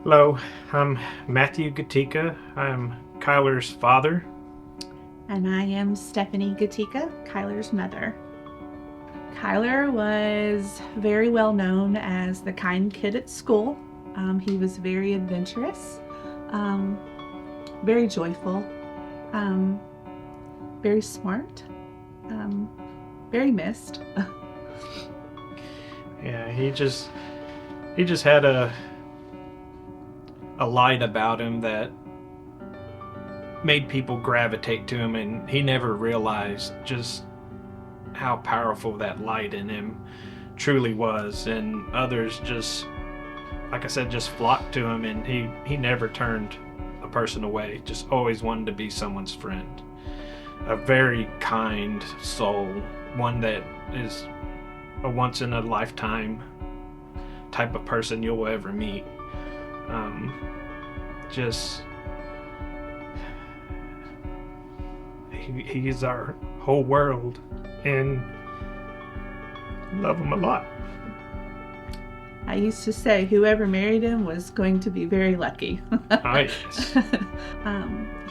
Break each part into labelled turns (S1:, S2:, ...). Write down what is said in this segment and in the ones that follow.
S1: Hello, I'm Matthew Gatica. I'm Kyler's father.
S2: And I am Stephanie Gatica, Kyler's mother. Kyler was very well known as the kind kid at school. He was very adventurous, um, very joyful, um, very smart, um, very missed.
S1: Yeah, he just had a light about him that made people gravitate to him, and he never realized just how powerful that light in him truly was. And others just, like I said, just flocked to him, and he never turned a person away. Just always wanted to be someone's friend. A very kind soul, one that is a once in a lifetime type of person you'll ever meet. Um, just he's our whole world, and love him a lot.
S2: I used to say whoever married him was going to be very lucky.
S1: Yes.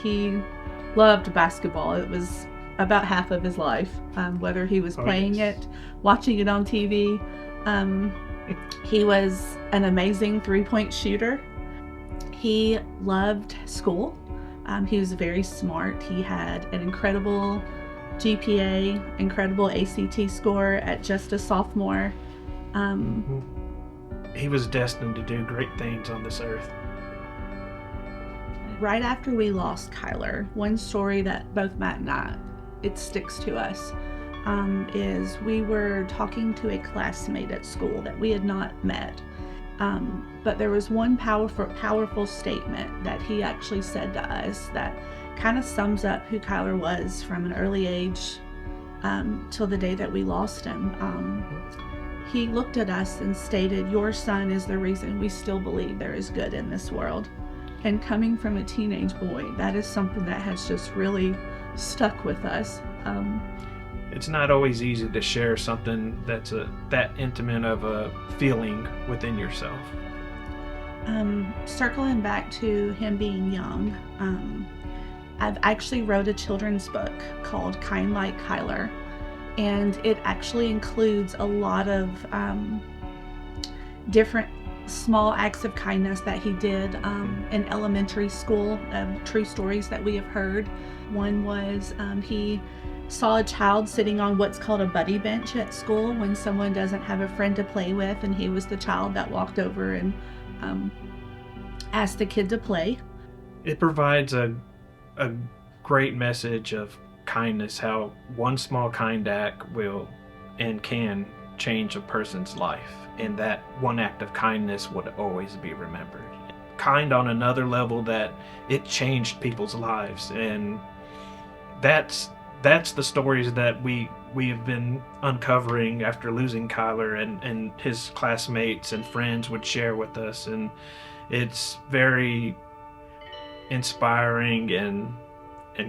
S2: He loved basketball. It was about half of his life, whether he was playing it, watching it on TV. He was an amazing three-point shooter. He loved school. He was very smart. He had an incredible GPA, incredible ACT score at just a sophomore.
S1: He was destined to do great things on this earth.
S2: Right after we lost Kyler, one story that both Matt and I, it sticks to us, is we were talking to a classmate at school that we had not met. But there was one powerful statement that he actually said to us that kind of sums up who Kyler was from an early age till the day that we lost him. He looked at us and stated, "Your son is the reason we still believe there is good in this world." And coming from a teenage boy, that is something that has just really stuck with us.
S1: It's not always easy to share something that's that intimate of a feeling within yourself.
S2: Circling back to him being young, I've actually wrote a children's book called Kind Like Kyler, and it actually includes a lot of different small acts of kindness that he did in elementary school, true stories that we have heard. One was he saw a child sitting on what's called a buddy bench at school when someone doesn't have a friend to play with, and he was the child that walked over and asked the kid to play.
S1: It provides a great message of kindness, how one small kind act will and can change a person's life, and that one act of kindness would always be remembered. Kind on another level, that it changed people's lives, and that's the stories that we have been uncovering after losing Kyler, and his classmates and friends would share with us, and it's very inspiring and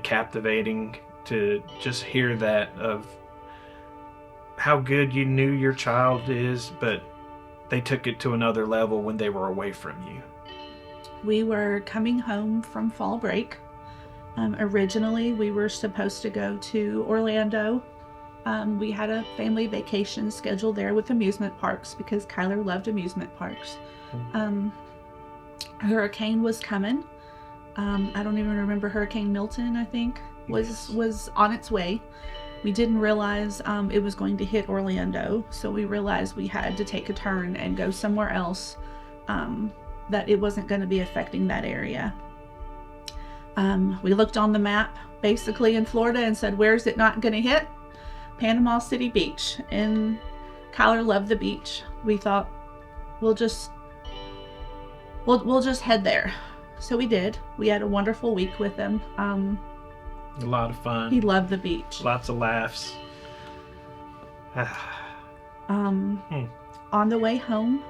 S1: captivating to just hear that, of how good you knew your child is, but they took it to another level when they were away from you.
S2: We were coming home from fall break. Originally, we were supposed to go to Orlando. We had a family vacation scheduled there with amusement parks because Kyler loved amusement parks. Hurricane was coming. I don't even remember, Hurricane Milton, I think, was on its way. We didn't realize it was going to hit Orlando, so we realized we had to take a turn and go somewhere else, that it wasn't going to be affecting that area. We looked on the map basically in Florida and said, where's it not going to hit? Panama City Beach. And Kyler loved the beach. We thought we'll just head there. So we did. We had a wonderful week with him.
S1: A lot of fun.
S2: He loved the beach.
S1: Lots of laughs.
S2: On the way home,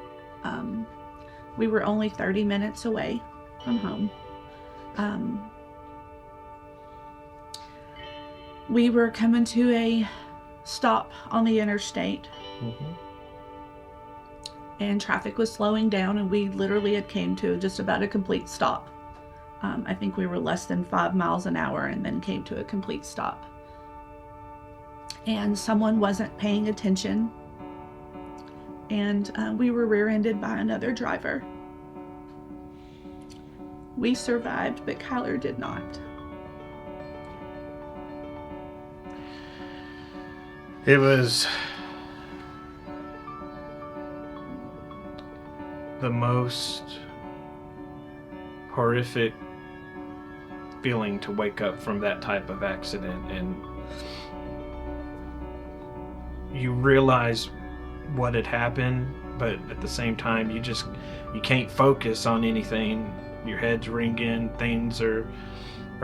S2: we were only 30 minutes away from home. We were coming to a stop on the interstate, and traffic was slowing down, and we literally had came to just about a complete stop. I think we were less than 5 miles an hour and then came to a complete stop. And someone wasn't paying attention, and we were rear-ended by another driver. We survived, but Kyler did not.
S1: It was the most horrific feeling to wake up from that type of accident, and you realize what had happened, but at the same time you can't focus on anything. Your head's ringing, things are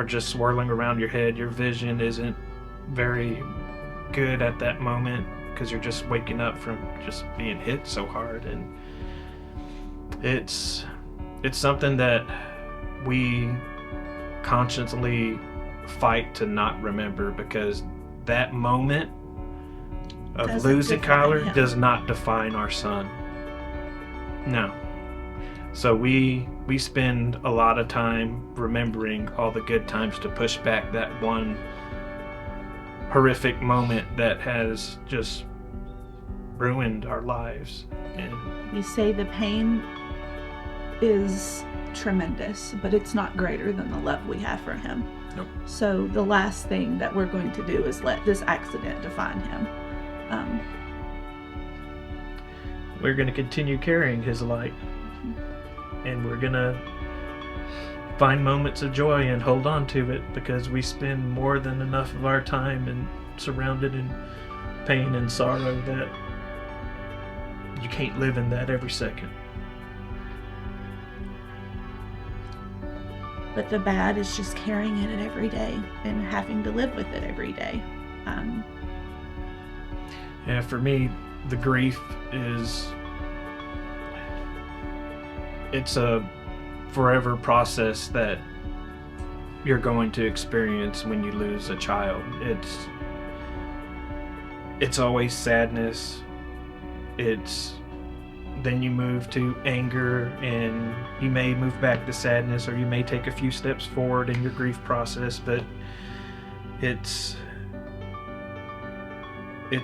S1: just swirling around your head. Your vision isn't very good at that moment because you're just waking up from just being hit so hard. And it's something that we consciously fight to not remember, because that moment of losing Kyler does not define our son. No. So we spend a lot of time remembering all the good times to push back that one horrific moment that has just ruined our lives. And
S2: we say the pain is tremendous, but it's not greater than the love we have for him.
S1: Nope.
S2: So the last thing that we're going to do is let this accident define him.
S1: We're going to continue carrying his light, and we're going to find moments of joy and hold on to it, because we spend more than enough of our time and surrounded in pain and sorrow that you can't live in that every second.
S2: But the bad is just carrying it every day and having to live with it every day.
S1: Yeah, for me, the grief it's a forever process that you're going to experience when you lose a child. It's always sadness. Then you move to anger, and you may move back to sadness, or you may take a few steps forward in your grief process, but it's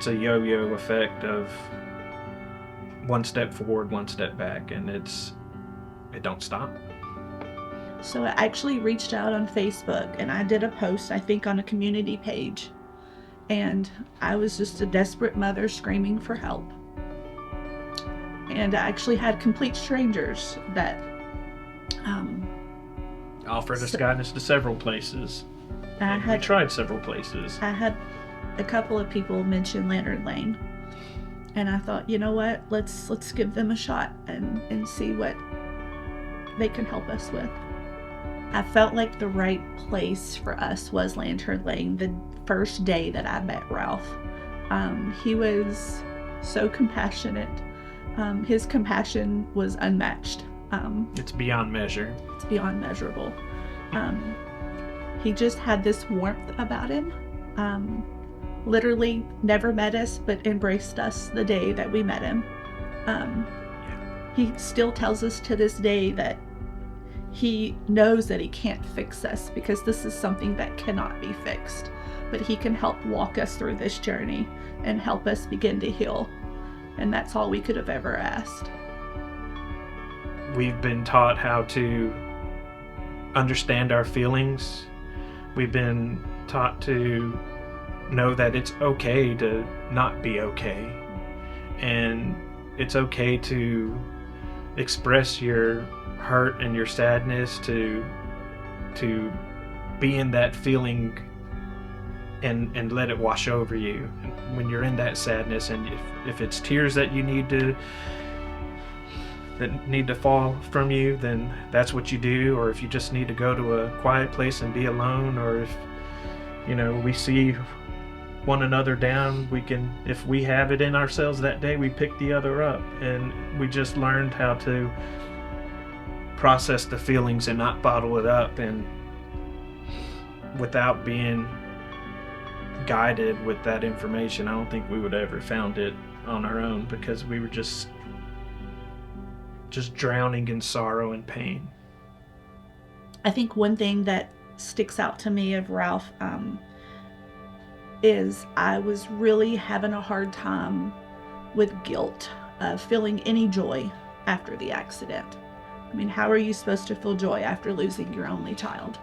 S1: a yo-yo effect of one step forward, one step back, and it don't stop.
S2: So I actually reached out on Facebook, and I did a post, I think, on a community page, and I was just a desperate mother screaming for help. And I actually had complete strangers that
S1: offered us guidance to several places. We tried several places.
S2: I had a couple of people mention Lantern Lane, and I thought, you know what, let's give them a shot and see what they can help us with. I felt like the right place for us was Lantern Lane the first day that I met Ralph. He was so compassionate. His compassion was unmatched.
S1: It's beyond measure.
S2: It's beyond measurable. He just had this warmth about him. Literally never met us, but embraced us the day that we met him. He still tells us to this day that he knows that he can't fix us, because this is something that cannot be fixed, but he can help walk us through this journey and help us begin to heal. And that's all we could have ever asked.
S1: We've been taught how to understand our feelings. We've been taught to know that it's okay to not be okay. And it's okay to express your hurt and your sadness, to be in that feeling and let it wash over you when you're in that sadness. And if it's tears that need to fall from you, then that's what you do. Or if you just need to go to a quiet place and be alone, or if we see one another down, if we have it in ourselves that day, we pick the other up. And we just learned how to process the feelings and not bottle it up, and without being guided with that information, I don't think we would ever found it on our own, because we were just just drowning in sorrow and pain.
S2: I think one thing that sticks out to me of Ralph is I was really having a hard time with guilt, feeling any joy after the accident. I mean, how are you supposed to feel joy after losing your only child?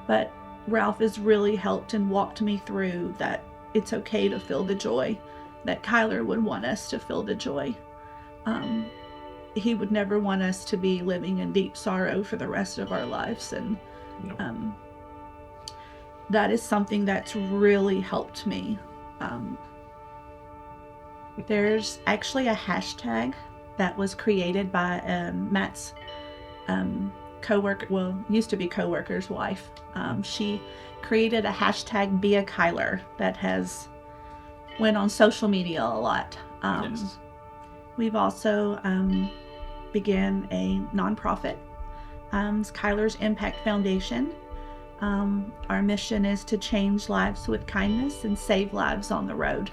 S2: But Ralph has really helped and walked me through that it's okay to feel the joy, that Kyler would want us to feel the joy. He would never want us to be living in deep sorrow for the rest of our lives. And
S1: No.
S2: that is something that's really helped me. There's actually a hashtag that was created by Matt's coworker, well, used to be coworker's wife. She created a hashtag Be a Kyler that has went on social media a lot.
S1: Yes.
S2: We've also began a nonprofit, Kyler's Impact Foundation. Our mission is to change lives with kindness and save lives on the road.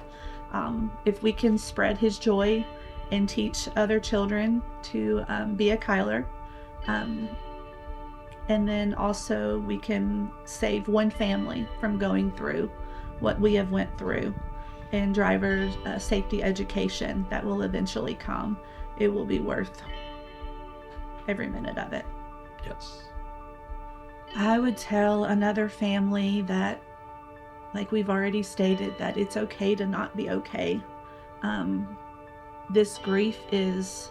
S2: If we can spread his joy and teach other children to be a Kyler, and then also we can save one family from going through what we have went through, and driver safety education that will eventually come, it will be worth every minute of it.
S1: Yes.
S2: I would tell another family that, like we've already stated, that it's okay to not be okay. This grief is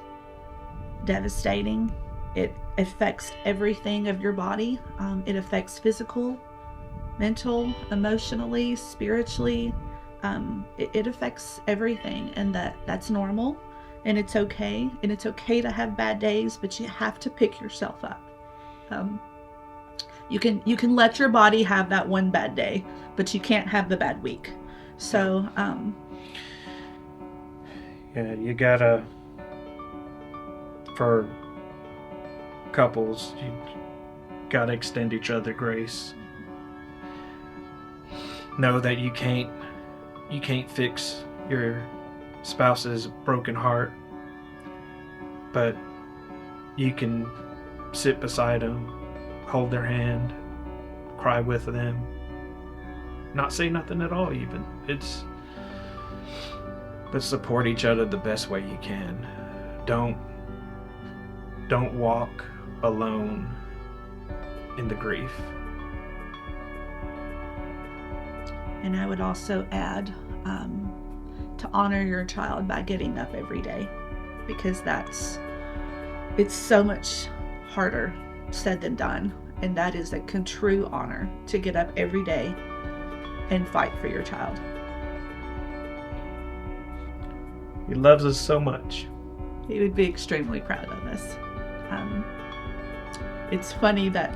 S2: devastating. It affects everything of your body. It affects physical, mental, emotionally, spiritually. It affects everything, and that's normal, and it's okay. And it's okay to have bad days, but you have to pick yourself up. You can let your body have that one bad day, but you can't have the bad week. So
S1: yeah, you gotta, for couples, you gotta extend each other grace. Know that you can't fix your spouse's broken heart, but you can sit beside them, hold their hand, cry with them, not say nothing at all even. But support each other the best way you can. Don't walk alone in the grief.
S2: And I would also add to honor your child by getting up every day, because it's so much harder said than done, and that is a true honor to get up every day and fight for your child.
S1: He loves us so much.
S2: He would be extremely proud of us. It's funny that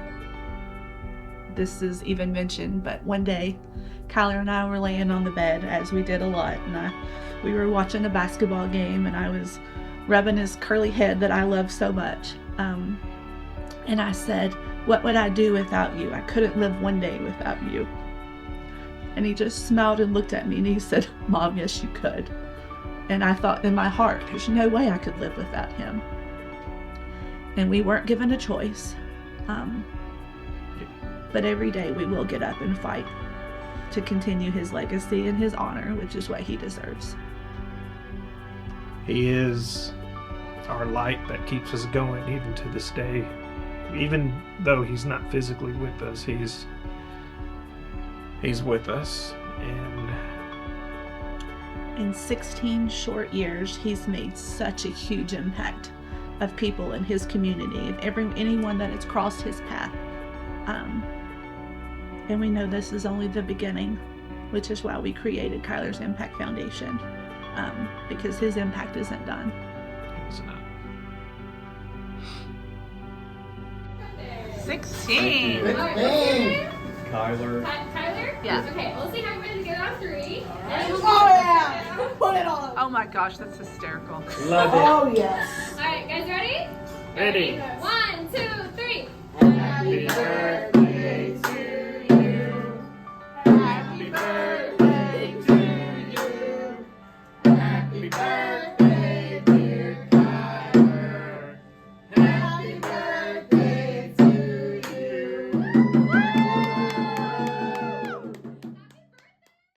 S2: this is even mentioned, but one day Kyler and I were laying on the bed, as we did a lot, and we were watching a basketball game, and I was rubbing his curly head that I love so much. And I said, "What would I do without you? I couldn't live one day without you." And he just smiled and looked at me, and he said, "Mom, yes, you could." And I thought in my heart, there's no way I could live without him. And we weren't given a choice. But every day we will get up and fight to continue his legacy and his honor, which is what he deserves.
S1: He is our light that keeps us going even to this day. Even though he's not physically with us, he's with us. And
S2: in 16 short years, he's made such a huge impact of people in his community, of anyone that has crossed his path. And we know this is only the beginning, which is why we created Kyler's Impact Foundation, because his impact isn't done.
S1: it's not.
S3: 16.
S1: Kyler.
S4: Tyler?
S3: Yeah.
S4: Okay, let's see how many get on 3.
S3: Oh yeah! Put it on. Oh my gosh, that's hysterical.
S1: Love it.
S3: Oh yes.
S4: Alright, guys ready?
S1: Ready.
S4: 1, 2, 3.
S1: Happy birthday